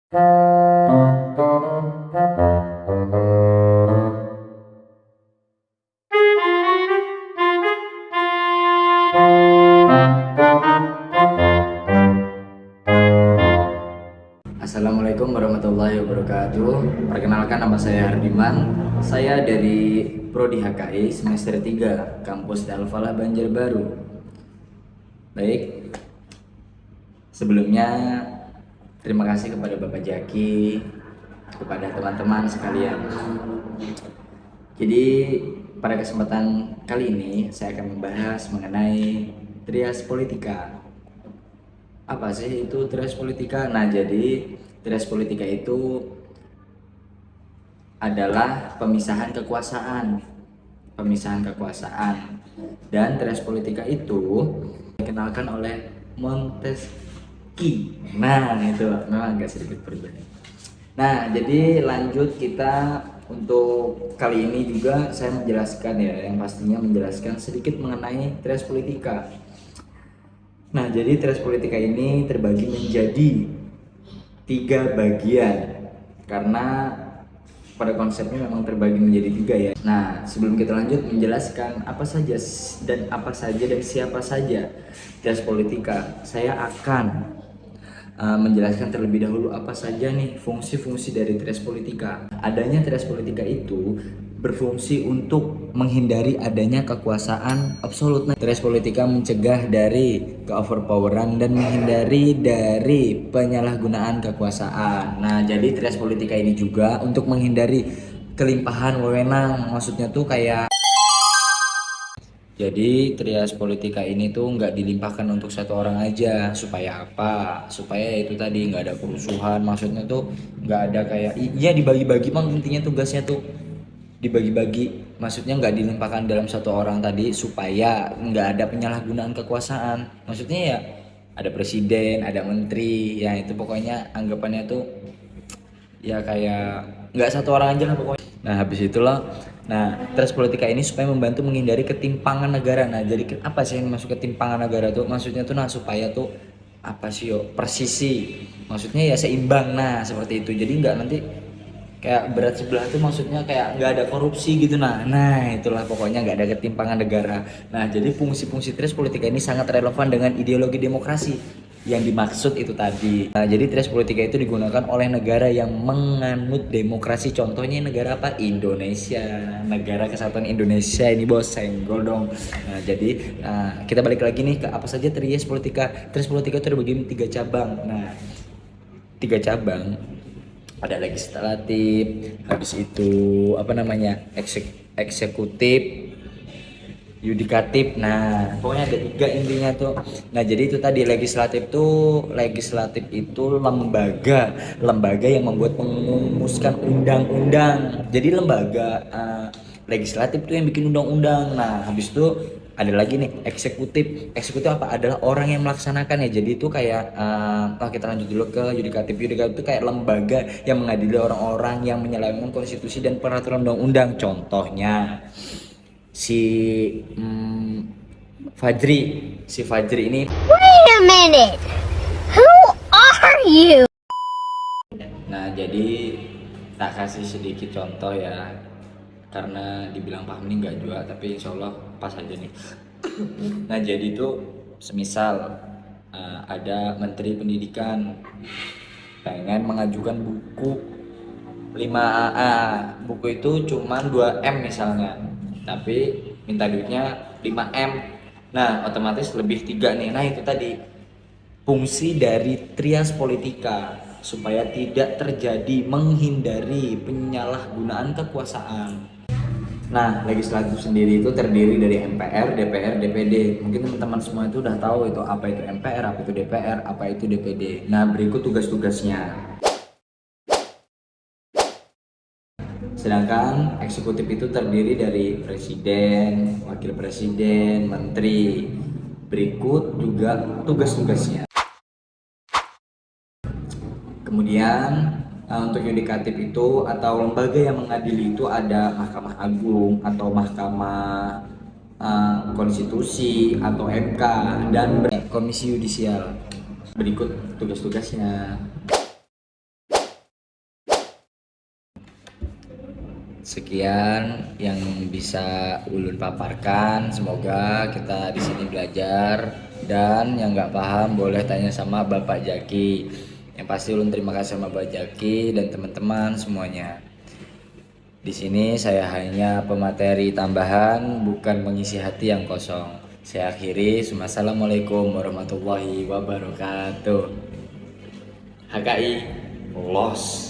Assalamualaikum warahmatullahi wabarakatuh. Perkenalkan, nama saya Hardiman. Saya dari Prodi HKI semester 3 Kampus Al-Falah Banjarbaru. Baik, sebelumnya terima kasih kepada Bapak Jaki, kepada teman-teman sekalian. Jadi pada kesempatan kali ini saya akan membahas mengenai trias politika. Apa sih itu trias politika? Nah, jadi trias politika itu adalah pemisahan kekuasaan. Pemisahan kekuasaan. Dan trias politika itu dikenalkan oleh Montesquieu. Nah, itu memang agak sedikit berbeda. Nah, jadi lanjut kita untuk kali ini juga saya menjelaskan ya, yang pastinya menjelaskan sedikit mengenai trias politika. Nah, jadi trias politika ini terbagi menjadi 3 bagian karena pada konsepnya memang terbagi menjadi 3 ya. Nah, sebelum kita lanjut menjelaskan apa saja dan siapa saja trias politika, saya akan menjelaskan terlebih dahulu apa saja nih fungsi-fungsi dari trias politika. Adanya trias politika itu berfungsi untuk menghindari adanya kekuasaan absolut. Trias politika mencegah dari keoverpoweran dan menghindari dari penyalahgunaan kekuasaan. Nah, jadi trias politika ini juga untuk menghindari kelimpahan wewenang. Maksudnya tuh kayak, jadi trias politika ini tuh nggak dilimpahkan untuk satu orang aja. Supaya apa? Supaya itu tadi nggak ada kerusuhan. Maksudnya tuh nggak ada kayak, iya dibagi-bagi bang, intinya tugasnya tuh dibagi-bagi. Maksudnya nggak dilimpahkan dalam satu orang tadi supaya nggak ada penyalahgunaan kekuasaan. Maksudnya ya ada presiden, ada menteri, ya itu pokoknya anggapannya tuh ya kayak nggak satu orang aja lah pokoknya. Nah, habis itulah, nah trias politika ini supaya membantu menghindari ketimpangan negara. Nah, jadi apa sih yang masuk ketimpangan negara tuh? Maksudnya tuh nah supaya tuh apa sih yo, persisi, maksudnya ya seimbang. Nah, seperti itu, jadi nggak nanti kayak berat sebelah tuh, maksudnya kayak nggak ada korupsi gitu. Nah itulah pokoknya nggak ada ketimpangan negara. Nah, jadi fungsi-fungsi trias politika ini sangat relevan dengan ideologi demokrasi yang dimaksud itu tadi. Nah, jadi trias politika itu digunakan oleh negara yang menganut demokrasi. Contohnya negara apa? Indonesia, negara kesatuan Indonesia ini bos, senggol dong. Nah, jadi kita balik lagi nih ke apa saja trias politika. Trias politika itu terbagi 3 cabang. Nah, 3 cabang, ada legislatif, habis itu apa namanya, eksekutif, yudikatif. Nah, pokoknya ada 3 intinya tuh. Nah, jadi itu tadi legislatif itu lembaga yang membuat mengumuskan undang-undang. Jadi lembaga legislatif tuh yang bikin undang-undang. Nah, habis itu ada lagi nih eksekutif apa, adalah orang yang melaksanakan ya. Jadi itu kayak kita lanjut dulu ke yudikatif itu kayak lembaga yang mengadili orang-orang yang menyelewengkan konstitusi dan peraturan undang-undang. Contohnya si Fajri ini. Wait a minute. Who are you? Nah, jadi tak kasih sedikit contoh ya, karena dibilang paham ini enggak juga, tapi insya Allah pas aja nih. Nah, jadi itu semisal ada menteri pendidikan pengen mengajukan buku 5A, buku itu cuma 2M misalnya, tapi minta duitnya 5M. Nah, otomatis lebih 3 nih. Nah, itu tadi fungsi dari trias politika, supaya tidak terjadi menghindari penyalahgunaan kekuasaan. Nah, legislatif sendiri itu terdiri dari MPR, DPR, DPD. Mungkin teman-teman semua itu udah tahu itu apa itu MPR, apa itu DPR, apa itu DPD. Nah, berikut tugas-tugasnya. Sedangkan eksekutif itu terdiri dari presiden, wakil presiden, menteri. Berikut juga tugas-tugasnya. Kemudian untuk yudikatif itu atau lembaga yang mengadili itu ada Mahkamah Agung atau Mahkamah Konstitusi atau MK, dan Komisi Yudisial. Berikut tugas-tugasnya. Sekian yang bisa Ulun paparkan. Semoga kita di sini belajar, dan yang nggak paham boleh tanya sama Bapak Jaki. Yang pasti Ulun terima kasih sama Bapak Jaki dan teman-teman semuanya. Di sini saya hanya pemateri tambahan, bukan mengisi hati yang kosong. Saya akhiri. Wassalamualaikum warahmatullahi wabarakatuh. HKI los.